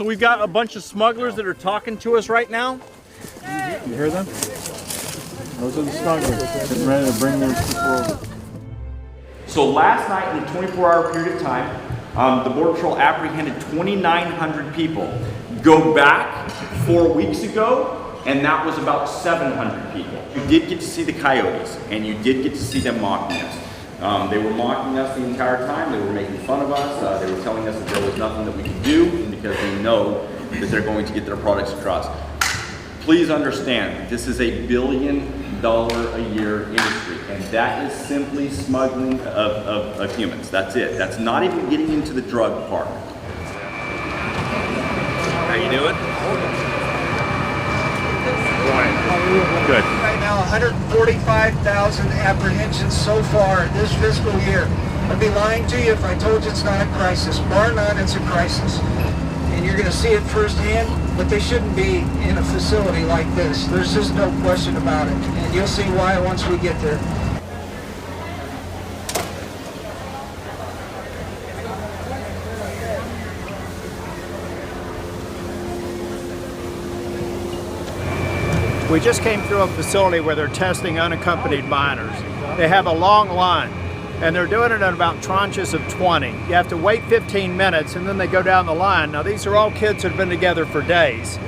So we've got a bunch of smugglers that are talking to us right now. You hear them? Those are the smugglers getting ready to bring their people over. So last night, in a 24-hour period of time, the Border Patrol apprehended 2,900 people. Go back 4 weeks ago, and that was about 700 people. You did get to see the coyotes, and you did get to see them mocking us. They were mocking us the entire time. They were making fun of us. They were telling us that there was nothing that we could do because they know that they're going to get their products across. Please understand, this is $1 billion a year industry, and that is simply smuggling of humans. That's it. That's not even getting into the drug part. How you doing? Good. Right now, 145,000 apprehensions so far this fiscal year. I'd be lying to you if I told you it's not a crisis. Bar none, it's a crisis. And you're going to see it firsthand, but they shouldn't be in a facility like this. There's just no question about it. And you'll see why once we get there. We just came through a facility where they're testing unaccompanied minors. They have a long line, and they're doing it in about tranches of 20. You have to wait 15 minutes, and then they go down the line. Now, these are all kids that have been together for days.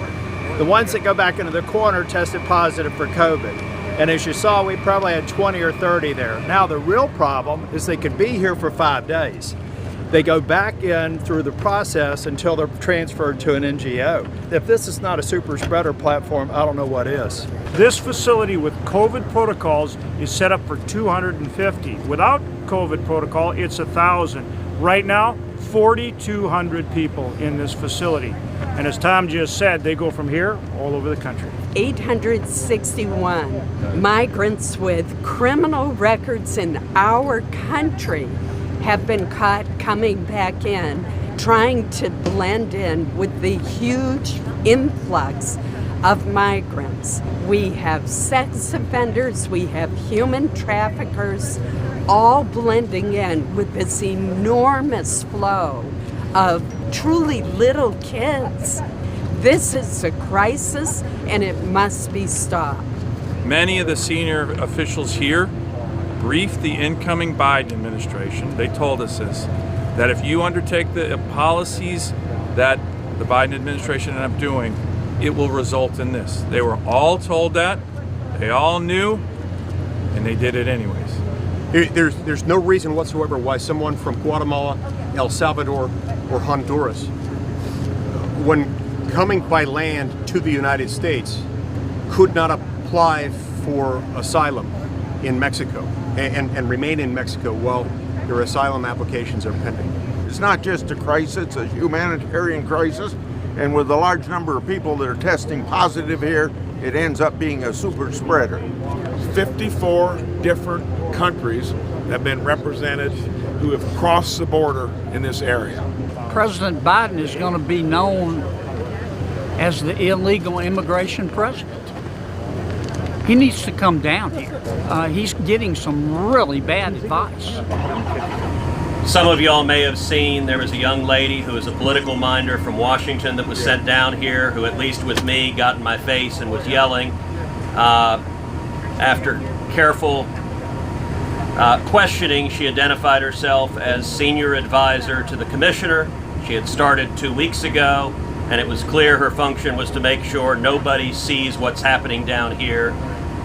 The ones that go back into the corner tested positive for COVID. And as you saw, we probably had 20 or 30 there. Now, the real problem is they could be here for 5 days. They go back in through the process until they're transferred to an NGO. If this is not a super spreader platform, I don't know what is. This facility with COVID protocols is set up for 250. Without COVID protocol, it's 1,000. Right now, 4,200 people in this facility. And as Tom just said, they go from here all over the country. 861 migrants with criminal records in our country have been caught coming back in, trying to blend in with the huge influx of migrants. We have sex offenders, we have human traffickers, all blending in with this enormous flow of truly little kids. This is a crisis, and it must be stopped. Many of the senior officials here briefed the incoming Biden administration. They told us this, that if you undertake the policies that the Biden administration ended up doing, it will result in this. They were all told that, they all knew, and they did it anyways. There's no reason whatsoever why someone from Guatemala, El Salvador, or Honduras, when coming by land to the United States, could not apply for asylum in Mexico and remain in Mexico while their asylum applications are pending. It's not just a crisis, it's a humanitarian crisis, and with the large number of people that are testing positive here, it ends up being a super spreader. 54 different countries have been represented who have crossed the border in this area. President Biden is going to be known as the illegal immigration president. He needs to come down here. He's getting some really bad advice. Some of y'all may have seen there was a young lady who was a political minder from Washington that was sent down here, who at least with me got in my face and was yelling. After careful questioning, she identified herself as senior advisor to the commissioner. She had started 2 weeks ago, and it was clear her function was to make sure nobody sees what's happening down here.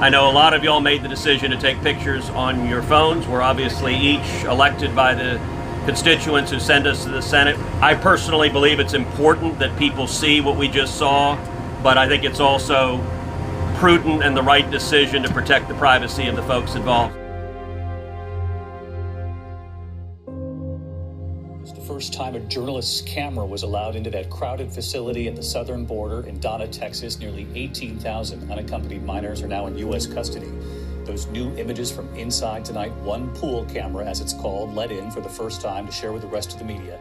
I know a lot of y'all made the decision to take pictures on your phones. We're obviously each elected by the constituents who send us to the Senate. I personally believe it's important that people see what we just saw, but I think it's also prudent and the right decision to protect the privacy of the folks involved. First time a journalist's camera was allowed into that crowded facility at the southern border in Donna, Texas. Nearly 18,000 unaccompanied minors are now in U.S. custody. Those new images from inside tonight, one pool camera, as it's called, let in for the first time to share with the rest of the media.